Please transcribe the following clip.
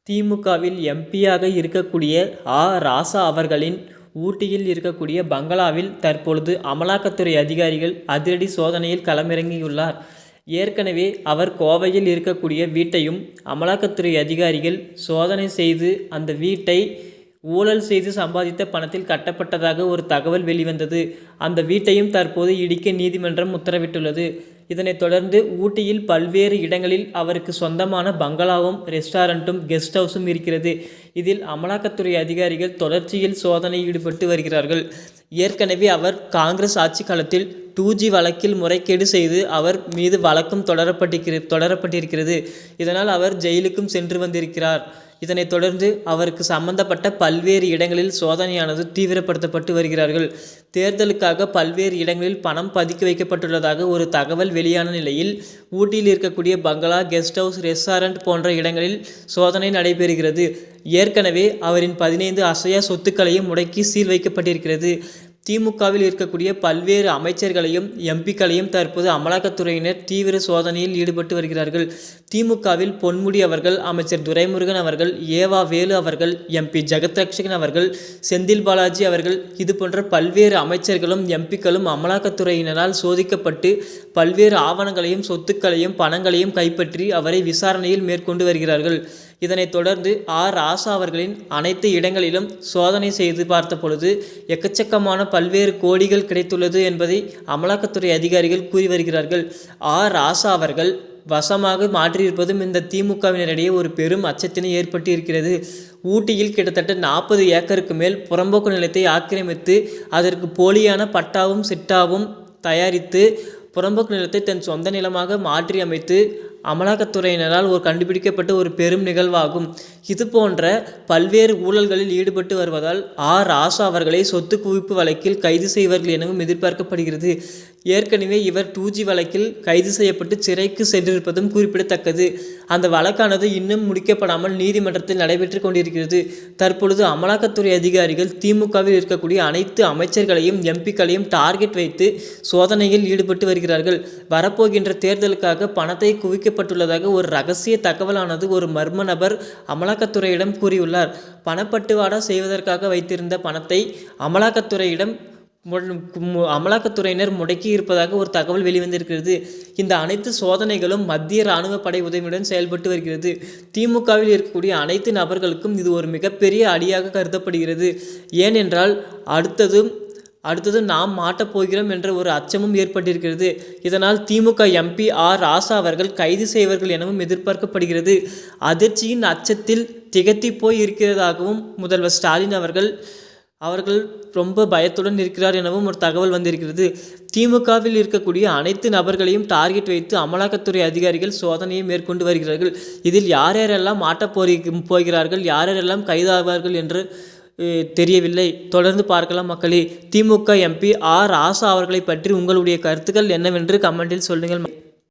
திமுகவில் எம்பியாக இருக்கக்கூடிய ராசா அவர்களின் ஊட்டியில் இருக்கக்கூடிய பங்களாவில் தற்பொழுது அமலாக்கத்துறை அதிகாரிகள் அதிரடி சோதனையில் களமிறங்கியுள்ளார். ஏற்கனவே அவர் கோவையில் இருக்கக்கூடிய வீட்டையும் அமலாக்கத்துறை அதிகாரிகள் சோதனை செய்து அந்த வீட்டை ஊழல் செய்து சம்பாதித்த பணத்தில் கட்டப்பட்டதாக ஒரு தகவல் வெளிவந்தது. அந்த வீட்டையும் தற்போது இடிக்க நீதிமன்றம் உத்தரவிட்டுள்ளது. இதனைத் தொடர்ந்து ஊட்டியில் பல்வேறு இடங்களில் அவருக்கு சொந்தமான பங்களாவும் ரெஸ்டாரண்ட்டும் கெஸ்ட் ஹவுஸும் இருக்கிறது. இதில் அமலாக்கத்துறை அதிகாரிகள் தொடர்ச்சியில் சோதனையில் ஈடுபட்டு வருகிறார்கள். ஏற்கனவே அவர் காங்கிரஸ் ஆட்சி காலத்தில் 2G வழக்கில் முறைகேடு செய்து அவர் மீது வழக்கும் தொடரப்பட்டிருக்கிறது. இதனால் அவர் ஜெயிலுக்கும் சென்று வந்திருக்கிறார். இதனைத் தொடர்ந்து அவருக்கு சம்பந்தப்பட்ட பல்வேறு இடங்களில் சோதனையானது தீவிரப்படுத்தப்பட்டு வருகிறார்கள். தேர்தலுக்காக பல்வேறு இடங்களில் பணம் பதுக்கி வைக்கப்பட்டுள்ளதாக ஒரு தகவல் வெளியான நிலையில் ஊட்டியில் இருக்கக்கூடிய பங்களா, கெஸ்ட் ஹவுஸ், ரெஸ்டாரண்ட் போன்ற இடங்களில் சோதனை நடைபெறுகிறது. ஏற்கனவே அவரின் 15 அசையா சொத்துக்களையும் முடக்கி சீல் வைக்கப்பட்டிருக்கிறது. திமுகவில் இருக்கக்கூடிய பல்வேறு அமைச்சர்களையும் எம்பிக்களையும் தற்போது அமலாக்கத்துறையினர் தீவிர சோதனையில் ஈடுபட்டு வருகிறார்கள். திமுகவில் பொன்முடி அவர்கள், அமைச்சர் துரைமுருகன் அவர்கள், ஏவா வேலு அவர்கள், MP ஜெகத்ரட்சகன் அவர்கள், செந்தில் பாலாஜி அவர்கள் இது போன்ற பல்வேறு அமைச்சர்களும் எம்பிக்களும் அமலாக்கத்துறையினரால் சோதிக்கப்பட்டு பல்வேறு ஆவணங்களையும் சொத்துக்களையும் பணங்களையும் கைப்பற்றி அவரை விசாரணையில் மேற்கொண்டு வருகிறார்கள். இதனைத் தொடர்ந்து ராசா அவர்களின் அனைத்து இடங்களிலும் சோதனை செய்து பார்த்த பொழுது எக்கச்சக்கமான பல்வேறு கோடிகள் கிடைத்துள்ளது என்பதை அமலாக்கத்துறை அதிகாரிகள் கூறி வருகிறார்கள். ராசா அவர்கள் வசமாக மாற்றியிருப்பதும் இந்த திமுகவினரிடையே ஒரு பெரும் அச்சத்தினை ஏற்பட்டு இருக்கிறது. ஊட்டியில் கிட்டத்தட்ட 40 ஏக்கருக்கு மேல் புறம்போக்கு நிலத்தை ஆக்கிரமித்து அதற்கு போலியான பட்டாவும் சிட்டாவும் தயாரித்து புறம்போக்கு நிலத்தை தன் சொந்த நிலமாக மாற்றி அமைத்து அமலாக்கத்துறையினரால் கண்டுபிடிக்கப்பட்ட ஒரு பெரும் நிகழ்வாகும். இது போன்ற பல்வேறு ஊழல்களில் ஈடுபட்டு வருவதால் ராசா அவர்களை சொத்து குவிப்பு வழக்கில் கைது செய்வார்கள் எனவும் எதிர்பார்க்கப்படுகிறது. ஏற்கனவே இவர் 2G வழக்கில் கைது செய்யப்பட்டு சிறைக்கு சென்றிருப்பதும் குறிப்பிடத்தக்கது. அந்த வழக்கானது இன்னும் முடிக்கப்படாமல் நீதிமன்றத்தில் நடைபெற்று கொண்டிருக்கிறது. தற்பொழுது அமலாக்கத்துறை அதிகாரிகள் திமுகவில் இருக்கக்கூடிய அனைத்து அமைச்சர்களையும் எம்பிக்களையும் டார்கெட் வைத்து சோதனையில் ஈடுபட்டு வருகிறார்கள். வரப்போகின்ற தேர்தலுக்காக பணத்தை குவிக்கப்பட்டுள்ளதாக ஒரு ரகசிய தகவலானது ஒரு மர்ம நபர் அமலாக்கத்துறையிடம் கூறியுள்ளார். பணப்பட்டுவாடா செய்வதற்காக வைத்திருந்த பணத்தை அமலாக்கத்துறையினர் முடக்கி இருப்பதாக ஒரு தகவல் வெளிவந்திருக்கிறது. இந்த அனைத்து சோதனைகளும் மத்திய இராணுவ படை உதவியுடன் செயல்பட்டு வருகிறது. திமுகவில் இருக்கக்கூடிய அனைத்து நபர்களுக்கும் இது ஒரு மிகப்பெரிய அடியாக கருதப்படுகிறது. ஏனென்றால் அடுத்தது நாம் மாட்டப்போகிறோம் என்ற ஒரு அச்சமும் ஏற்பட்டிருக்கிறது. இதனால் திமுக MP ராசா அவர்கள் கைது செய்வார்கள் எனவும் எதிர்பார்க்கப்படுகிறது. அதிர்ச்சியின் அச்சத்தில் திகத்தி போய் இருக்கிறதாகவும் முதல்வர் ஸ்டாலின் அவர்கள் ரொம்ப பயத்துடன் இருக்கிறார் எனவும் ஒரு தகவல் வந்திருக்கிறது. திமுகவில் இருக்கக்கூடிய அனைத்து நபர்களையும் டார்கெட் வைத்து அமலாக்கத்துறை அதிகாரிகள் சோதனையை மேற்கொண்டு வருகிறார்கள். இதில் யாரெல்லாம் போகிறார்கள், யாரெல்லாம் கைதாவார்கள் என்று தெரியவில்லை. தொடர்ந்து பார்க்கலாம் மக்களே. திமுக MP ராசா அவர்களை பற்றி உங்களுடைய கருத்துக்கள் என்னவென்று கமெண்டில் சொல்லுங்கள்.